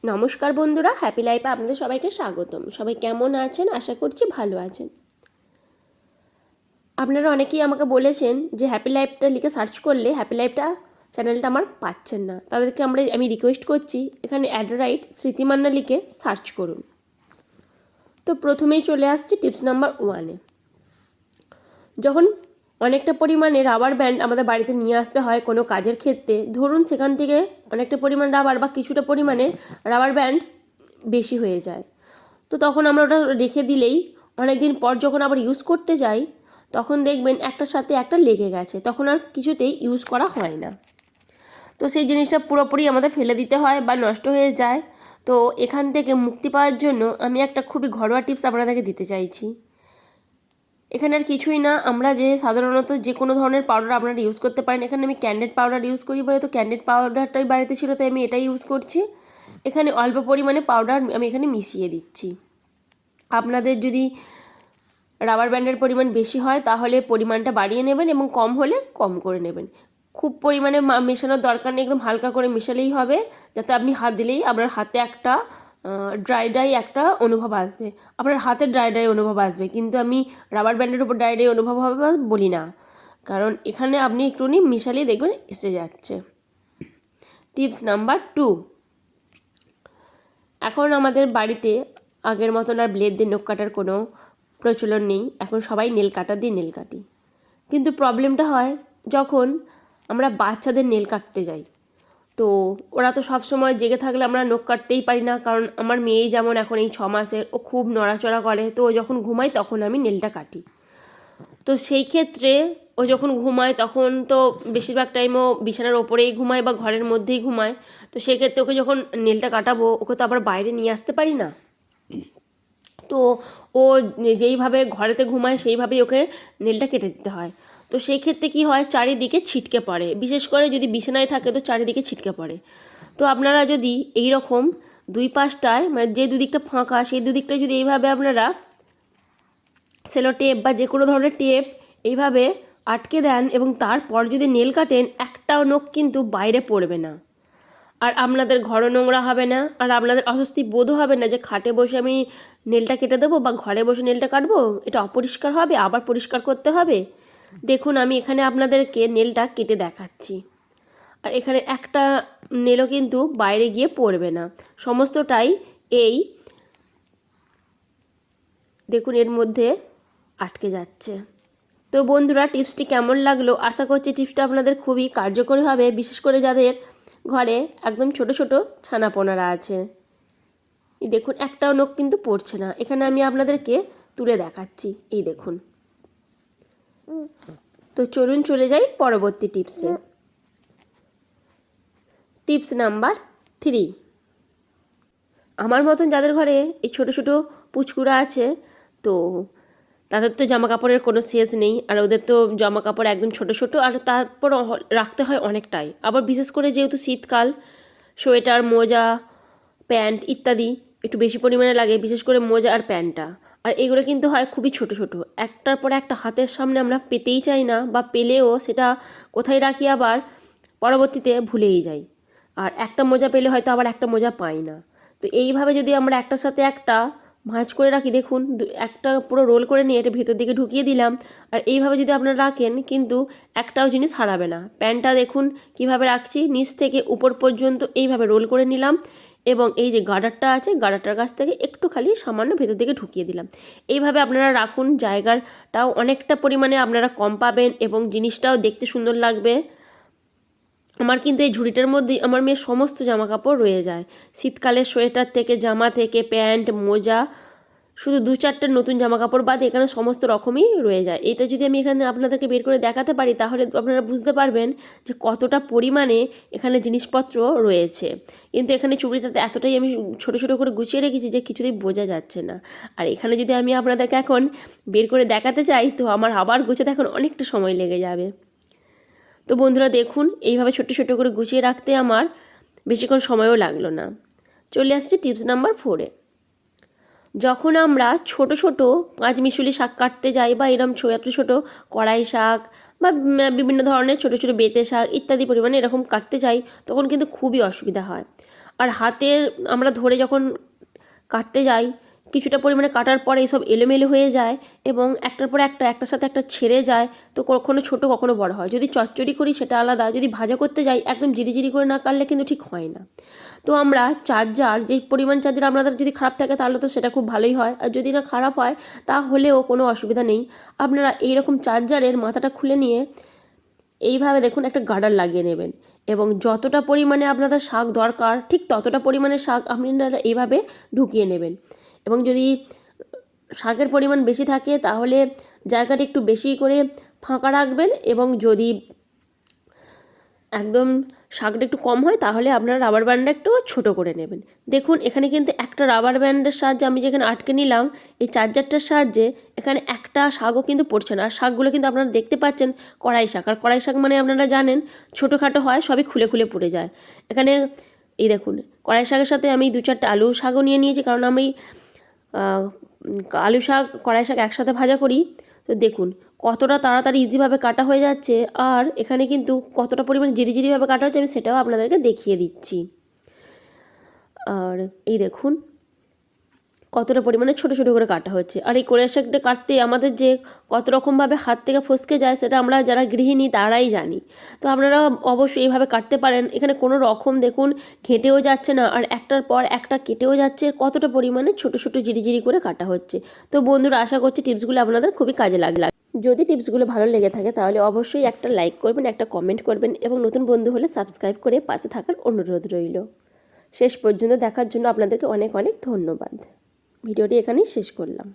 নমস্কার বন্ধুরা, হ্যাপি লাইফে আপনাদের সবাইকে স্বাগতম। সবাই কেমন আছেন? আশা করছি ভালো আছেন। আপনারা অনেকেই আমাকে বলেছেন যে হ্যাপি লাইফটা লিখে সার্চ করলে হ্যাপি লাইফটা চ্যানেলটা আমার পাচ্ছেন না। তাদেরকে আমি রিকোয়েস্ট করছি, এখানে অ্যাডরাইট স্মৃতিমান্না লিখে সার্চ করুন। তো প্রথমেই চলে আসছি টিপস নাম্বার 1-এ। যখন অনেকটা পরিমাণে রাবার ব্যান্ড আমাদের বাড়িতে নিয়ে আসতে হয় কোনো কাজের ক্ষেত্রে, ধরুন সেখান থেকে অনেকটা পরিমাণ রাবার বা কিছুটা পরিমাণে রাবার ব্যান্ড বেশি হয়ে যায়, তো তখন আমরা ওটা রেখে দিলেই অনেক দিন পর যখন আবার ইউজ করতে যাই তখন দেখবেন একটার সাথে একটা লেগে গেছে, তখন আর কিছুতেই ইউজ করা হয় না। তো সেই জিনিসটা পুরোপুরি আমাদের ফেলে দিতে হয় বা নষ্ট হয়ে যায়। তো এখান থেকে মুক্তি পাওয়ার জন্য আমি একটা খুবই ঘরোয়া টিপস আপনাদেরকে দিতে চাইছি। এখানে আর কিছুই না, আমরা সাধারণত যে কোনো ধরনের পাউডার আপনারা ইউজ করতে পারেন। এখানে আমি ক্যান্ডিড পাউডার ইউজ করি বলে তো ক্যান্ডিড পাউডারটাই বাড়িতে ছিল, তাই আমি এটাই ইউজ করছি। এখানে অল্প পরিমাণে পাউডার আমি এখানে মিশিয়ে দিচ্ছি। আপনাদের যদি রাবার ব্যান্ডের পরিমাণ বেশি হয় তাহলে পরিমাণটা বাড়িয়ে নেবেন এবং কম হলে কম করে নেবেন। খুব পরিমাণে মেশানোর দরকার নেই, একদম হালকা করে মেশালেই হবে, যাতে আপনি হাত দিলেই আপনার হাতে একটা ড্রাই একটা অনুভব আসবে, আপনার হাতে ড্রাই অনুভব আসবে। কিন্তু আমি রাবার ব্যান্ডের উপর ড্রাই অনুভব হবে বলি না, কারণ এখানে আপনি একটুখানি মিশালেই দেখবেন এসে যাচ্ছে। টিপস নাম্বার 2, এখন আমাদের বাড়িতে আগের মতন আর ব্লেড দিয়ে নখ কাটার কোনো প্রচলন নেই, এখন সবাই নেল কাটার দিয়ে নেল কাটি। কিন্তু প্রবলেমটা হয় যখন আমরা বাচ্চাদের নেল কাটতে যাই, তো ওরা তো সব সময় জেগে থাকলে আমরা নখ কাটতেই পারি না, কারণ আমার মেয়েই যেমন এখন এই 6 মাসের, ও খুব নড়াচড়া করে, তো ও যখন ঘুমায় তখন আমি নেলটা কাটি। তো সেই ক্ষেত্রে ও যখন ঘুমায় তখন তো বেশিরভাগ টাইম ও বিছানার ওপরেই ঘুমায় বা ঘরের মধ্যেই ঘুমায়, তো সেক্ষেত্রে ওকে যখন নেলটা কাটাবো ওকে তো আবার বাইরে নিয়ে আসতে পারি না। তো ও যেইভাবে ঘরেতে ঘুমায় সেইভাবেই ওকে নেলটা কেটে দিতে হয়। তো সেই ক্ষেত্রে কী হয়, চারিদিকে ছিটকে পড়ে, বিশেষ করে যদি বিছানায় থাকে তো চারিদিকে ছিটকে পড়ে। তো আপনারা যদি এই রকম দুই পাশটায়, মানে যে দুদিকটা ফাঁকা সেই দুদিকটায় যদি এইভাবে আপনারা সেলো টেপ বা যে কোনো ধরনের টেপ এইভাবে আটকে দেন এবং তারপর যদি নেল কাটেন, একটাও নখ কিন্তু বাইরে পড়বে না, আর আপনাদের ঘরও নোংরা হবে না, আর আপনাদের অস্বস্তি বোধও হবে না যে খাটে বসে আমি নেলটা কেটে দেবো বা ঘরে বসে নেলটা কাটবো, এটা অপরিষ্কার হবে, আবার পরিষ্কার করতে হবে। দেখুন আমি এখানে আপনাদেরকে নেলটা কেটে দেখাচ্ছি, আর এখানে একটা নেলও কিন্তু বাইরে গিয়ে পড়বে না, সমস্তটাই এই দেখুন এর মধ্যে আটকে যাচ্ছে। তো বন্ধুরা, টিপসটি কেমন লাগলো? আশা করছি টিপসটা আপনাদের খুবই কার্যকরী হবে, বিশেষ করে যাদের ঘরে একদম ছোট ছোট ছানাপোনারা আছে। এই দেখুন একটাও নখ কিন্তু পড়ছে না, এখানে আমি আপনাদেরকে তুলে দেখাচ্ছি, এই দেখুন। তো চলুন চলে যাই পরবর্তী টিপসে। টিপস নাম্বার 3, আমার মতন যাদের ঘরে এই ছোট ছোট পুচকুরা আছে, তো তাদের তো জামা কাপড়ের কোনো শেষ নেই, আর ওদের তো জামা কাপড় একদম ছোট ছোট, আর তারপর রাখতে হয় অনেকটাই। আবার বিশেষ করে যেহেতু শীতকাল, সোয়েটার, মোজা, প্যান্ট ইত্যাদি একটু বেশি পরিমাণে লাগে, বিশেষ করে মোজা আর প্যান্টটা। আর এগুলো কিন্তু হয় খুবই ছোট ছোট, একটার পর একটা হাতের সামনে আমরা পেতেই চাই না, বা পেলেও সেটা কোথায় রাখি আবার পরবর্তীতে ভুলেই যাই। আর একটা মোজা পেলে হয়তো আবার একটা মোজা পাই না। তো এইভাবে যদি আমরা একটার সাথে একটা ভাঁজ করে রাখি, দেখুন একটা পুরো রোল করে নিয়ে এটা ভেতর দিকে ঢুকিয়ে দিলাম, আর এইভাবে যদি আপনারা রাখেন কিন্তু একটাও জিনিস হারাবে না। প্যান্টটা দেখুন কিভাবে রাখছি, নিচ থেকে উপর পর্যন্ত এইভাবে রোল করে নিলাম, এবং এই যে গার্ডারটা আছে গার্ডারটার কাছ থেকে একটু খালি সামান্য ভেতর দিকে ঢুকিয়ে দিলাম। এইভাবে আপনারা রাখুন, জায়গাটাও অনেকটা পরিমাণে আপনারা কম পাবেন এবং জিনিসটাও দেখতে সুন্দর লাগবে। আমার কিন্তু এই ঝুড়িটার মধ্যেই আমার মেয়ের সমস্ত জামা কাপড় রয়ে যায়, শীতকালের সোয়েটার থেকে জামা থেকে প্যান্ট মোজা, শুধু 2-4টে নতুন জামা কাপড় বাদ এখানে সমস্ত রকমই রয়ে যায়। এটা যদি আমি এখানে আপনাদেরকে বের করে দেখাতে পারি তাহলে আপনারা বুঝতে পারবেন যে কতটা পরিমাণে এখানে জিনিসপত্র রয়েছে। কিন্তু এখানে চুড়িটাতে এতটাই আমি ছোটো ছোটো করে গুছিয়ে রেখেছি যে কিছুতেই বোঝা যাচ্ছে না। আর এখানে যদি আমি আপনাদেরকে এখন বের করে দেখাতে চাই তো আমার আবার গুছাতে এখন অনেকটা সময় লেগে যাবে। তো বন্ধুরা দেখুন এইভাবে ছোটো ছোটো করে গুছিয়ে রাখতে আমার বেশিক্ষণ সময়ও লাগলো না। চলে আসছি টিপস নাম্বার 4-এ। যখন আমরা ছোট ছোট পাঁচমিশুলি শাক কাটতে যাই বা এরকম ছোটো ছোটো কড়াই শাক বা বিভিন্ন ধরনের ছোটো ছোটো বেতে শাক ইত্যাদি পরিমাণে এরকম কাটতে যাই, তখন কিন্তু খুবই অসুবিধা হয়। আর হাতের আমরা ধরে যখন কাটতে যাই কিছুটা পরিমাণে কাটার পরে সব এলোমেলো হয়ে যায় এবং একটার পর একটার সাথে একটা ছেড়ে যায়, তো কখনো ছোট কখনো বড় হয়। যদি চচ্চড়ি করি সেটা আলাদা, যদি ভাজা করতে যাই একদম জিরি করে না কাটলে কিন্তু ঠিক হয় না। তো আমরা চার্জার যে পরিমাণ চার্জার আপনাদের যদি খারাপ থাকে তাহলে তো সেটা খুব ভালোই হয়, আর যদি না খারাপ হয় তাহলেও কোনো অসুবিধা নেই। আপনারা এইরকম চার্জারের মাথাটা খুলে নিয়ে এইভাবে দেখুন একটা গার্ডার লাগিয়ে নেবেন এবং যতটা পরিমাণে আপনাদের শাক দরকার ঠিক ততটা পরিমাণে শাক আপনারা এইভাবে ঢুকিয়ে নেবেন। এবং যদি শাকের পরিমাণ বেশি থাকে তাহলে জায়গাটা একটু বেশি করে ফাঁকা রাখবেন, এবং যদি একদম শাকটা একটু কম হয় তাহলে আপনারা রাবার ব্যান্ডটা একটু ছোটো করে নেবেন। দেখুন এখানে কিন্তু একটা রাবার ব্যান্ডের সাহায্যে আমি যেখানে আটকে নিলাম এই চার্জারটার সাহায্যে এখানে একটা শাকও কিন্তু পড়ছে না। আর শাকগুলো কিন্তু আপনারা দেখতে পাচ্ছেন কড়াই শাক, আর কড়াই শাক মানে আপনারা জানেন ছোটোখাটো হয়, সবই খুলে পড়ে যায়। এখানে এই দেখুন কড়াই শাকের সাথে আমি 2-4টে আলু শাকও নিয়ে নিয়েছি, কারণ আমি আলু শাক কড়াই শাক একসাথে ভাজা করি। তো দেখুন কতটা তাড়াতাড়ি ইজিভাবে কাটা হয়ে যাচ্ছে, আর এখানে কিন্তু কতটা পরিমাণে জিরিভাবে কাটা হচ্ছে আমি সেটাও আপনাদেরকে দেখিয়ে দিচ্ছি। আর এই দেখুন কতটা পরিমাণে ছোটো করে কাটা হচ্ছে। আর এই কড়াই শাকটা কাটতে আমাদের যে কত রকমভাবে হাত থেকে ফসকে যায় সেটা আমরা যারা গৃহিণী তারাই জানি। তো আপনারা অবশ্যই এইভাবে কাটতে পারেন। এখানে কোনো রকম দেখুন ঘেঁটেও যাচ্ছে না, আর একটার পর একটা কেটেও যাচ্ছে, কতটা পরিমাণে ছোটো জিরি করে কাটা হচ্ছে। তো বন্ধুরা আশা করছি টিপসগুলো আপনাদের খুবই কাজে লাগবে। যদি টিপসগুলো ভালো লেগে থাকে তাহলে অবশ্যই একটা লাইক করবেন, একটা কমেন্ট করবেন, এবং নতুন বন্ধু হলে সাবস্ক্রাইব করে পাশে থাকার অনুরোধ রইল। শেষ পর্যন্ত দেখার জন্য আপনাদেরকে অনেক ধন্যবাদ। ভিডিওটি এখানেই শেষ করলাম।